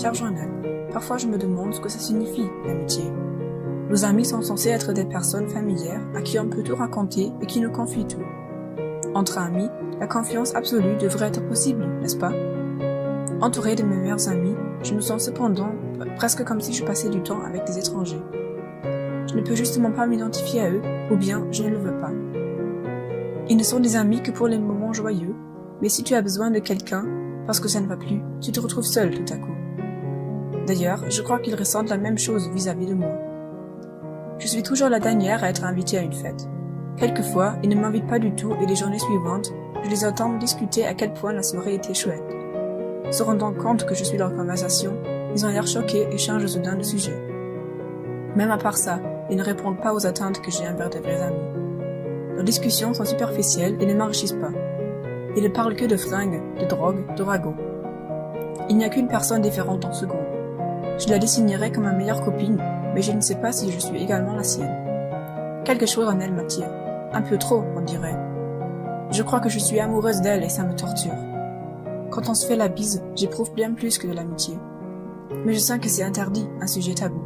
Cher Journal, parfois je me demande ce que ça signifie, l'amitié. Nos amis sont censés être des personnes familières à qui on peut tout raconter et qui nous confient tout. Entre amis, la confiance absolue devrait être possible, n'est-ce pas? Entouré de mes meilleurs amis, je me sens cependant presque comme si je passais du temps avec des étrangers. Je ne peux justement pas m'identifier à eux, ou bien je ne le veux pas. Ils ne sont des amis que pour les moments joyeux, mais si tu as besoin de quelqu'un, parce que ça ne va plus, tu te retrouves seul tout à coup. D'ailleurs, je crois qu'ils ressentent la même chose vis-à-vis de moi. Je suis toujours la dernière à être invitée à une fête. Quelquefois, ils ne m'invitent pas du tout et les journées suivantes, je les entends me discuter à quel point la soirée était chouette. Se rendant compte que je suis leur conversation, ils ont l'air choqués et changent soudain de sujet. Même à part ça, ils ne répondent pas aux attentes que j'ai envers de vrais amis. Leurs discussions sont superficielles et ne m'enrichissent pas. Ils ne parlent que de fringues, de drogue, de ragots. Il n'y a qu'une personne différente dans ce groupe. Je la désignerais comme ma meilleure copine, mais je ne sais pas si je suis également la sienne. Quelque chose en elle m'attire. Un peu trop, on dirait. Je crois que je suis amoureuse d'elle et ça me torture. Quand on se fait la bise, j'éprouve bien plus que de l'amitié. Mais je sens que c'est interdit, un sujet tabou.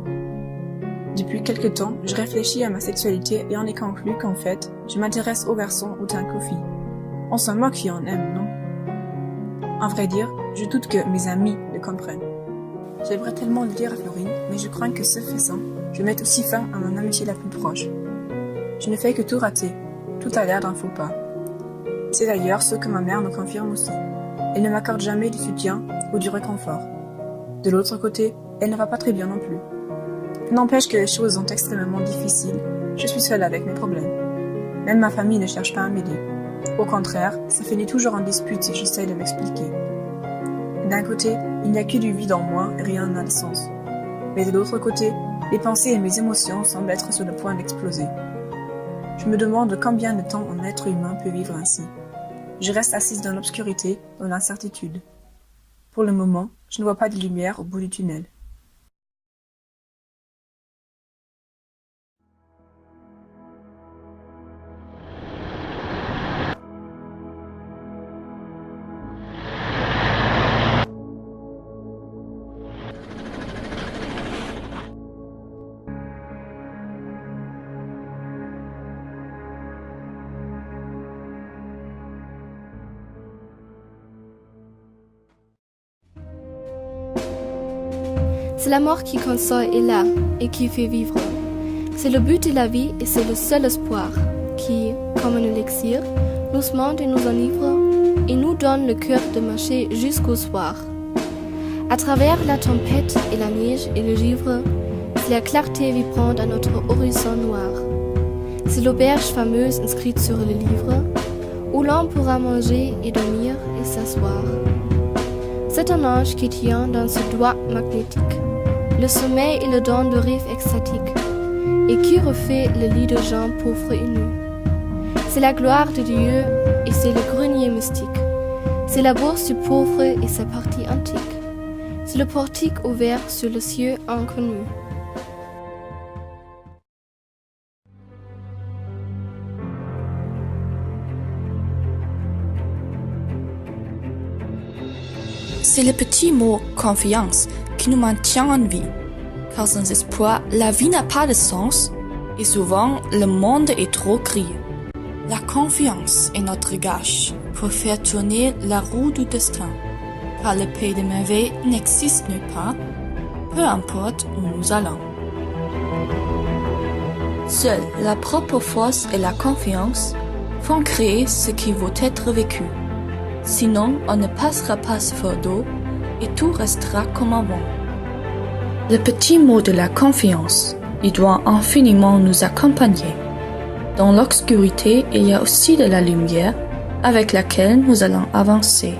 Depuis quelque temps, je réfléchis à ma sexualité et en ai conclu qu'en fait, je m'intéresse aux garçons autant qu'aux filles. On s'en moque qui en aime, non? En vrai dire, je doute que mes amis le comprennent. J'aimerais tellement le dire à Florine, mais je crains que ce faisant, je mette aussi fin à mon amitié la plus proche. Je ne fais que tout rater. Tout a l'air d'un faux pas. C'est d'ailleurs ce que ma mère me confirme aussi. Elle ne m'accorde jamais du soutien ou du réconfort. De l'autre côté, elle ne va pas très bien non plus. N'empêche que les choses sont extrêmement difficiles. Je suis seule avec mes problèmes. Même ma famille ne cherche pas à m'aider. Au contraire, ça finit toujours en dispute si j'essaye de m'expliquer. D'un côté, il n'y a que du vide en moi et rien n'a de sens. Mais de l'autre côté, mes pensées et mes émotions semblent être sur le point d'exploser. Je me demande combien de temps un être humain peut vivre ainsi. Je reste assise dans l'obscurité, dans l'incertitude. Pour le moment, je ne vois pas de lumière au bout du tunnel. C'est la mort qui console et là, et qui fait vivre. C'est le but de la vie et c'est le seul espoir qui, comme un élixir, nous monte et nous enivre et nous donne le cœur de marcher jusqu'au soir. À travers la tempête et la neige et le givre, c'est la clarté vibrante à notre horizon noir. C'est l'auberge fameuse inscrite sur le livre, où l'on pourra manger et dormir et s'asseoir. C'est un ange qui tient dans ses doigts magnétiques le sommeil et le don de rêves extatiques, et qui refait le lit de gens pauvres et nus. C'est la gloire de Dieu et c'est le grenier mystique. C'est la bourse du pauvre et sa partie antique. C'est le portique ouvert sur le cieux inconnu. C'est le petit mot « confiance » qui nous maintient en vie, car sans espoir, la vie n'a pas de sens et souvent le monde est trop gris. La confiance est notre gage pour faire tourner la roue du destin, car le pays de merveille n'existe nulle part, peu importe où nous allons. Seule la propre force et la confiance font créer ce qui vaut être vécu. Sinon, on ne passera pas ce fardeau et tout restera comme avant. Le petit mot de la confiance, il doit infiniment nous accompagner. Dans l'obscurité, il y a aussi de la lumière avec laquelle nous allons avancer.